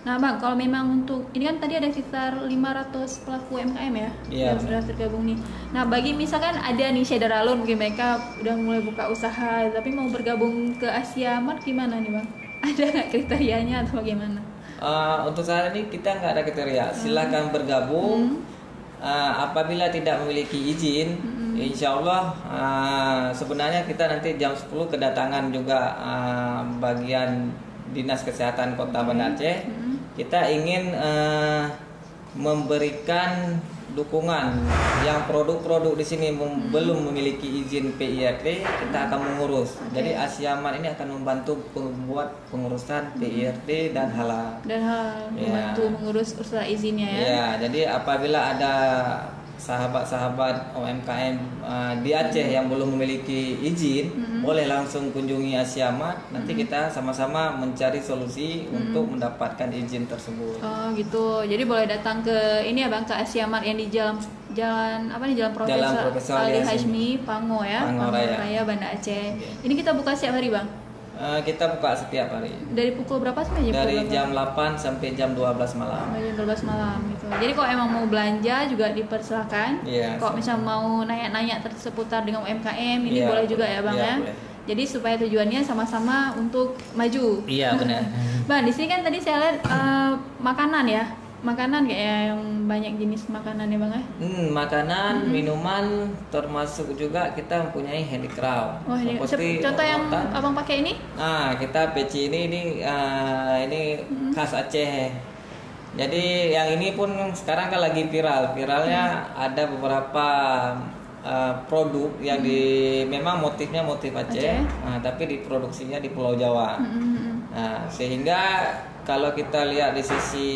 Nah Bang, kalau memang untuk ini kan tadi ada sekitar 500 pelaku UMKM ya Iya, yang benar. sudah tergabung nih. Nah bagi misalkan ada nih shader alun, mungkin mereka udah mulai buka usaha tapi mau bergabung ke Asia Mart gimana nih Bang? Ada nggak kriterianya atau bagaimana? Untuk saat ini kita nggak ada kriteria. Silakan bergabung. Apabila tidak memiliki izin, insya Allah sebenarnya kita nanti jam 10 kedatangan juga bagian Dinas Kesehatan Kota Banda Aceh. Kita ingin memberikan dukungan yang produk-produk di sini belum memiliki izin PIRT, kita akan mengurus. Jadi Asia Mart ini akan membantu membuat pengurusan PIRT dan halal. Dan membantu mengurus usaha izinnya ya. Ya, jadi apabila ada sahabat-sahabat UMKM di Aceh yang belum memiliki izin, boleh langsung kunjungi Asia Mart. Nanti kita sama-sama mencari solusi untuk mendapatkan izin tersebut. Oh gitu. Jadi boleh datang ke ini ya Bang, ke Asia Mart yang di jalan apa nih, Jalan Profesor Ali Hashmi Pango ya. Pango Raya, Banda Aceh. Ini kita buka setiap hari Bang. Kita buka setiap hari. Dari pukul berapa sampai jam Dari berapa? jam 8 sampai jam 12 malam. Jam 12 malam gitu. Jadi kalau emang mau belanja juga dipersilakan. Iya. Kalau misal mau nanya-nanya seputar dengan UMKM ini boleh juga ya Bang ya. Boleh. Jadi supaya tujuannya sama-sama untuk maju. Iya, benar. Bang, di sini kan tadi saya lihat makanan ya. Makanan kayak yang banyak jenis makanan ya Bang ya. Makanan, minuman, termasuk juga kita mempunyai handicraft. Oh, ini Seperti contoh yang rotan. Abang pakai ini? Nah, kita peci ini khas Aceh. Jadi yang ini pun sekarang kan lagi viral. Viralnya ada beberapa produk yang memang motifnya motif Aceh. Nah, tapi diproduksinya di Pulau Jawa. Nah, sehingga kalau kita lihat di sisi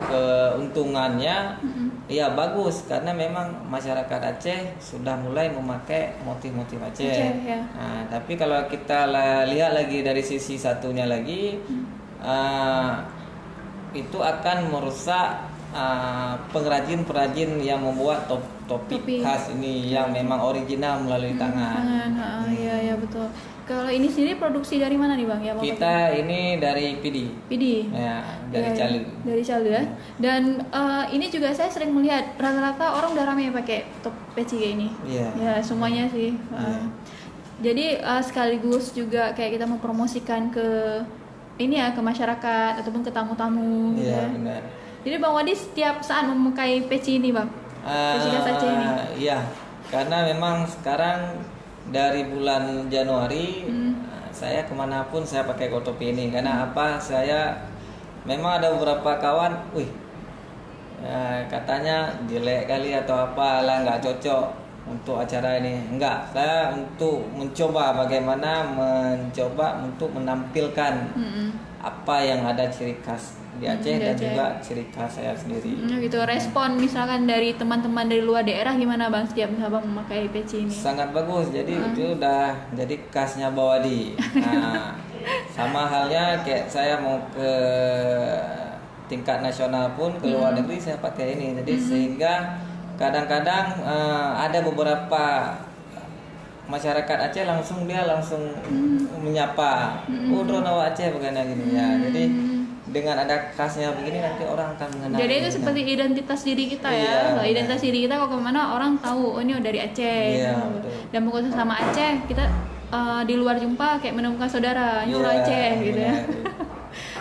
keuntungannya, ya bagus karena memang masyarakat Aceh sudah mulai memakai motif-motif Aceh. Ya. Nah, tapi kalau kita lihat lagi dari sisi satunya lagi, itu akan merusak pengrajin-pengrajin yang membuat topi khas ini yang memang original melalui tangan. Iya betul. Kalau ini sendiri produksi dari mana nih Bang? Ya, Kita ini dari PD. Ya, dari Calu. Dari Calu ya. Dan ini juga saya sering melihat rata-rata orang udah ramai pakai peci kayak ini. Iya. Ya semuanya sih. Jadi sekaligus juga kayak kita mempromosikan ke ini ya, ke masyarakat ataupun ke tamu-tamu. Iya, benar. Jadi Bang Wadi setiap saat memakai peci ini Bang? Peci khas Aceh ini? Iya, karena memang sekarang dari bulan Januari saya kemanapun saya pakai topi ini. Karena apa? Saya memang ada beberapa kawan, katanya jelek kali atau apalah, nggak cocok untuk acara ini. Enggak, saya untuk mencoba bagaimana untuk menampilkan apa yang ada ciri khas di Aceh dan juga ciri khas saya sendiri. Gitu. Respon misalkan dari teman-teman dari luar daerah gimana Bang setiap Abang memakai peci ini? Sangat bagus. Jadi itu udah jadi khasnya Bawadi. Nah, sama halnya kayak saya mau ke tingkat nasional pun ke luar negeri saya pakai ini. Jadi sehingga kadang-kadang ada beberapa masyarakat Aceh langsung menyapa, drone Aceh bagaimana gini ya. Jadi dengan ada khasnya begini nanti orang akan mengenal. Jadi itu seperti identitas diri kita ya. Iya, identitas diri kita kalau kemana orang tahu ini dari Aceh. Iya, dan bukan sama Aceh kita di luar jumpa kayak menemukan saudara orang Aceh gitu ya.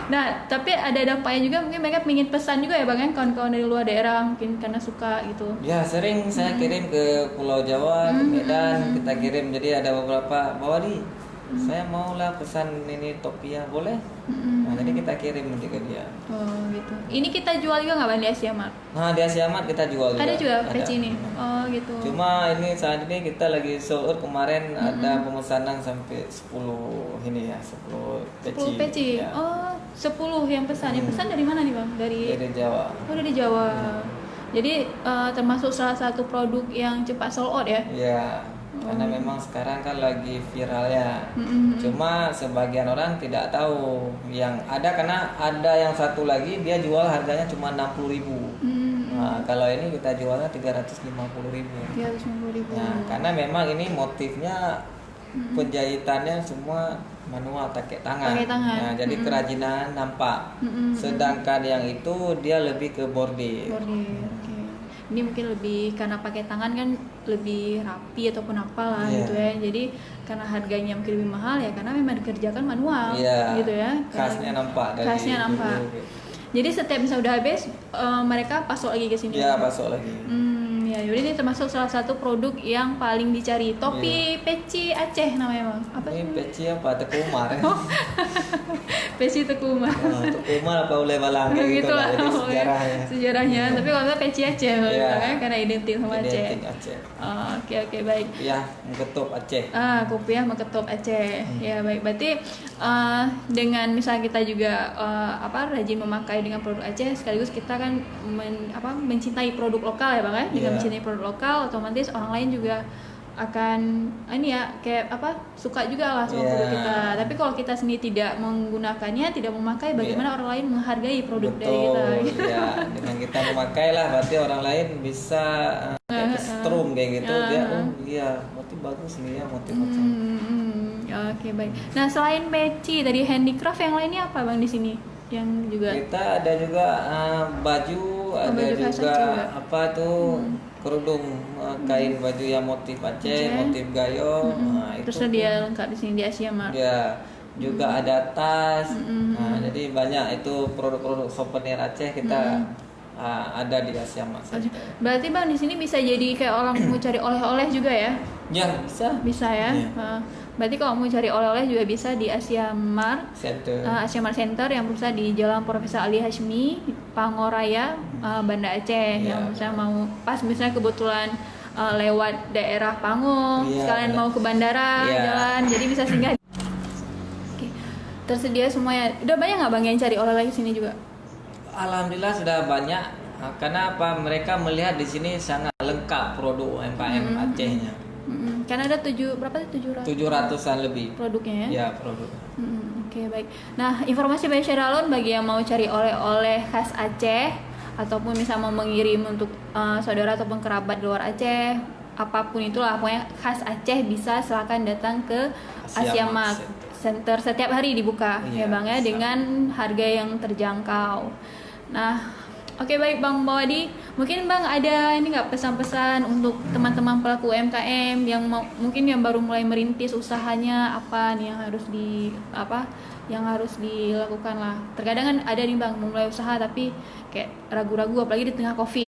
Nah tapi ada dampaknya juga, mungkin mereka ingin pesan juga ya Bang ya, kawan-kawan dari luar daerah mungkin karena suka gitu. Ya sering saya kirim ke Pulau Jawa, ke Medan, kita kirim. Jadi ada beberapa Bawadi, saya maulah pesan ini topi ya, boleh. Nah jadi kita kirim nanti ke dia. Oh gitu. Ini kita jual juga nggak Bang di Asia Mart? Nah di Asia Mart kita jual juga. Ada juga peci ini. Oh gitu. Cuma ini saat ini kita lagi sold out. Kemarin ada pemesanan sampai 10 ini ya, 10 peci. 10 peci. Ya. Oh 10 yang pesan. Yang pesan dari mana nih Bang? Dari Jawa. Oh dari Jawa. Jadi termasuk salah satu produk yang cepat sold out ya? Iya. Karena memang sekarang kan lagi viralnya. Cuma sebagian orang tidak tahu yang ada, karena ada yang satu lagi dia jual harganya cuma 60.000. Nah, kalau ini kita jualnya 350.000. 350.000. Nah, karena memang ini motifnya penjahitannya semua manual pakai tangan. Pakai tangan. Nah, jadi kerajinan nampak. Sedangkan yang itu dia lebih ke bordir. Bordir, oke. Ini mungkin lebih karena pakai tangan kan lebih rapi ataupun apalah Iya. gitu ya. Jadi karena harganya mungkin lebih mahal ya karena memang dikerjakan manual Iya. gitu ya. Khasnya nampak dari Khasnya nampak. dulu. Jadi setiap misalnya udah habis mereka pasok lagi ke sini. Ya, masuk lagi. Ya, jadi ini termasuk salah satu produk yang paling dicari. Topi peci Aceh namanya bang. Apa Ini sih? peci apa? Teku Umar. Peci Teku Umar. Teku Umar apa oleh balang kayak gitu lah. Jadi sejarahnya. Sejarahnya. Tapi kalau nggak peci Aceh kalau Iya. gitu kan karena identik sama Aceh. Identik Aceh. Oh, oke baik. Ya, Ketup Aceh. Kopiah Meketup Aceh. Ya baik. Berarti dengan misalnya kita juga rajin memakai dengan produk Aceh, sekaligus kita kan mencintai produk lokal ya bang ya. Dengan mencintai produk lokal, otomatis orang lain juga akan kayak suka juga lah sama produk kita. Tapi kalau kita sendiri tidak menggunakannya, tidak memakai, bagaimana orang lain menghargai produk dari kita? Ya, dengan kita memakai lah, berarti orang lain bisa strum kayak gitu. Dia, iya, motif bagus nih ya, motif macam. Oke baik. Nah selain peci tadi handicraft yang lainnya apa bang di sini? Yang juga Kita ada juga baju, ada baju khas juga Aceh juga. apa tuh kerudung, kain baju yang motif Aceh, motif gayo. Nah, itu terus dia lengkap di sini di Asia Mart. ya juga ada tas. Nah, jadi banyak itu produk-produk souvenir Aceh kita ada di Asia Mart. Berarti bang di sini bisa jadi kayak orang mau cari oleh-oleh juga ya? Ya bisa. Bisa ya. Iya. Berarti kalau mau cari oleh-oleh juga bisa di Asia Mart. Asia Mart Center yang berusaha di Jalan Profesor Ali Hashmi, Pangoraya, Banda Aceh. Yang misalnya mau pas misalnya kebetulan lewat daerah Pango, sekalian mau ke bandara jalan, jadi bisa singgah. Oke. Tersedia semuanya. Udah banyak nggak bang yang cari oleh-oleh di sini juga? Alhamdulillah sudah banyak. Karena apa? Mereka melihat di sini sangat lengkap produk UMKM Acehnya. Karena ada 700-an lebih produknya ya? Ya, produk. Oke, baik. Nah, informasi dari Syaralon bagi yang mau cari oleh-oleh khas Aceh ataupun misalnya mau mengirim untuk saudara ataupun kerabat di luar Aceh, apapun itulah pokoknya khas Aceh, bisa silakan datang ke Asia Mart Center. Setiap hari dibuka ya Bang ya, dengan harga yang terjangkau. Nah, oke baik Bang Mawadi, mungkin Bang ada ini nggak pesan-pesan untuk teman-teman pelaku UMKM yang mungkin yang baru mulai merintis usahanya, apa nih yang harus dilakukan lah. Terkadang kan ada nih Bang memulai usaha tapi kayak ragu-ragu, apalagi di tengah Covid.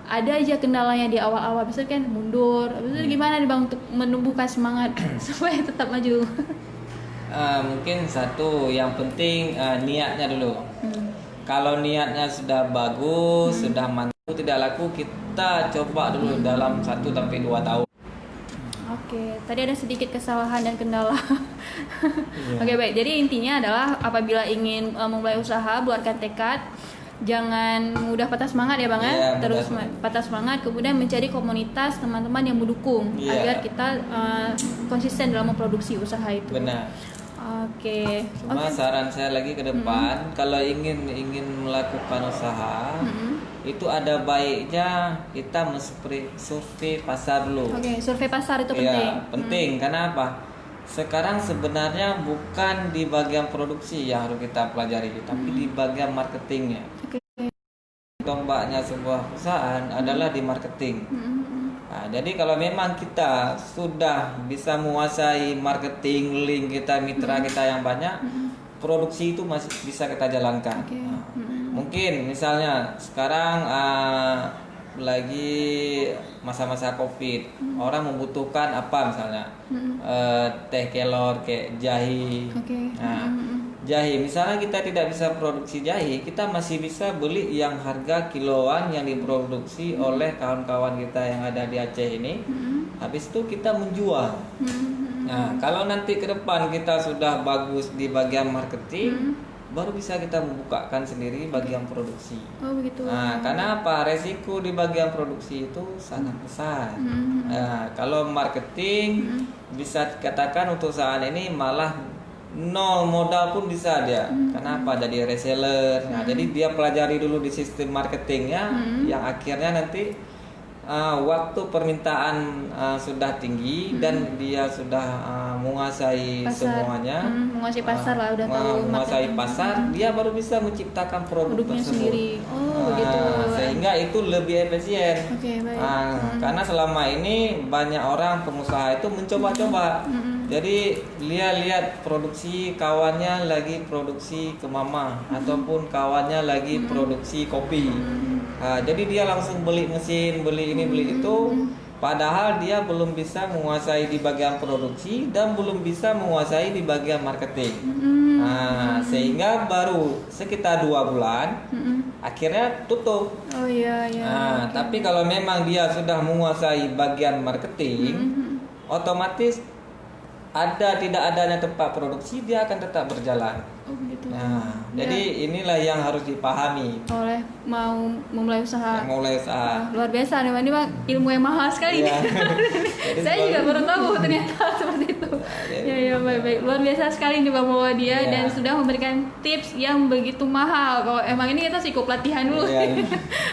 Ada aja kendalanya di awal-awal, bisa kan mundur. Itu gimana nih Bang untuk menumbuhkan semangat supaya tetap maju? Mungkin satu yang penting niatnya dulu. Kalau niatnya sudah bagus, sudah mantap, tidak laku, kita coba dulu dalam 1-2 tahun. Oke, tadi ada sedikit kesalahan dan kendala. Oke baik, jadi intinya adalah apabila ingin memulai usaha, buatkan tekad, jangan mudah patah semangat ya Bang ya, terus patah semangat, kemudian mencari komunitas teman-teman yang mendukung agar kita konsisten dalam memproduksi usaha itu. Benar. Oke. Cuma saran saya lagi ke depan, kalau ingin melakukan usaha, itu ada baiknya kita survei pasar dulu. Oke, survei pasar itu penting. Iya, penting. Karena apa? Sekarang sebenarnya bukan di bagian produksi yang harus kita pelajari, tapi di bagian marketingnya. Tombaknya sebuah perusahaan adalah di marketing. Nah, jadi kalau memang kita sudah bisa menguasai marketing, link kita, mitra kita yang banyak, produksi itu masih bisa kita jalankan. Nah, mungkin misalnya sekarang lagi masa-masa Covid, orang membutuhkan apa misalnya teh kelor kayak jahe. Nah, jahe misalnya kita tidak bisa produksi jahe, kita masih bisa beli yang harga kiloan yang diproduksi oleh kawan-kawan kita yang ada di Aceh ini. Habis itu kita menjual. Nah, kalau nanti ke depan kita sudah bagus di bagian marketing, baru bisa kita membukakan sendiri bagian produksi. Oh begitu. Nah, karena apa? Resiko di bagian produksi itu sangat besar. Nah, kalau marketing bisa dikatakan untuk saat ini malah nol modal pun bisa dia. Kenapa? Jadi reseller. Nah, jadi dia pelajari dulu di sistem marketingnya, yang akhirnya nanti waktu permintaan sudah tinggi dan dia sudah menguasai semuanya, menguasai pasar lah, udah tahu menguasai marketing. pasar, dia baru bisa menciptakan produk Produknya tersebut. sendiri. Oh, begitu. Sehingga itu lebih efisien. Oke, baik. Karena selama ini banyak orang pengusaha itu mencoba-coba. Jadi lihat produksi kawannya lagi produksi kemama ataupun kawannya lagi produksi kopi. Jadi dia langsung beli mesin, beli ini, beli itu. Padahal dia belum bisa menguasai di bagian produksi dan belum bisa menguasai di bagian marketing. Sehingga baru sekitar 2 bulan akhirnya tutup. Oh iya. Tapi kalau memang dia sudah menguasai bagian marketing, otomatis tidak adanya tempat produksi dia akan tetap berjalan. Oh begitu. Jadi inilah yang harus dipahami oleh mau memulai usaha. Luar biasa nih, ini Bang, ilmu yang mahal sekali Iya. nih. Saya juga baru tahu ternyata seperti itu. Ya, baik. Luar biasa sekali nih Bang Muhawadia dan sudah memberikan tips yang begitu mahal. Kalau emang ini kita sih ikut pelatihan dulu.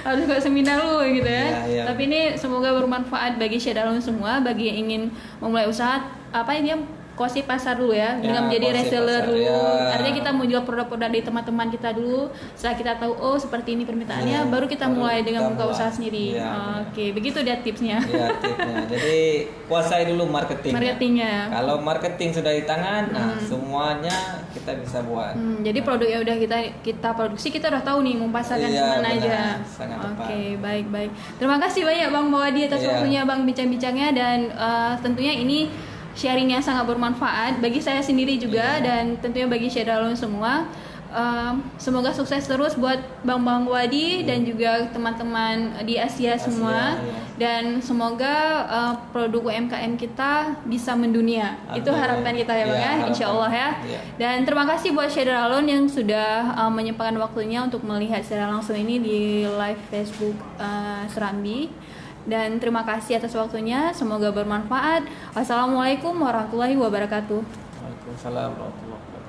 Harus ikut seminar dulu gitu ya. Tapi ini semoga bermanfaat bagi Syedalon semua, bagi yang ingin memulai usaha dia kuasai pasar dulu ya, dengan menjadi reseller dulu. Artinya kita mau jual produk-produk dari teman-teman kita dulu. Setelah kita tahu seperti ini permintaannya, baru kita mulai dengan buka usaha sendiri. Oke, begitu dia tipsnya. Tipsnya. Jadi kuasai dulu marketingnya. Kalau marketing sudah di tangan, semuanya kita bisa buat. Jadi produk yang udah kita produksi, kita udah tahu nih mau pasarkan kemana aja. Oke, baik. Terima kasih banyak Bang Muhawadia atas waktunya Bang bincang-bincangnya, dan tentunya ini sharing yang sangat bermanfaat bagi saya sendiri juga dan tentunya bagi Syedalon semua. Semoga sukses terus buat Bang Wadi dan juga teman-teman di Asia semua. Dan semoga produk UMKM kita bisa mendunia. Itu harapan kita ya Bang ya, insya Allah ya. Dan terima kasih buat Syedalon yang sudah menyempatkan waktunya untuk melihat secara langsung ini di live Facebook Serambi. Dan terima kasih atas waktunya, semoga bermanfaat. Wassalamualaikum warahmatullahi wabarakatuh. Waalaikumsalam warahmatullahi wabarakatuh.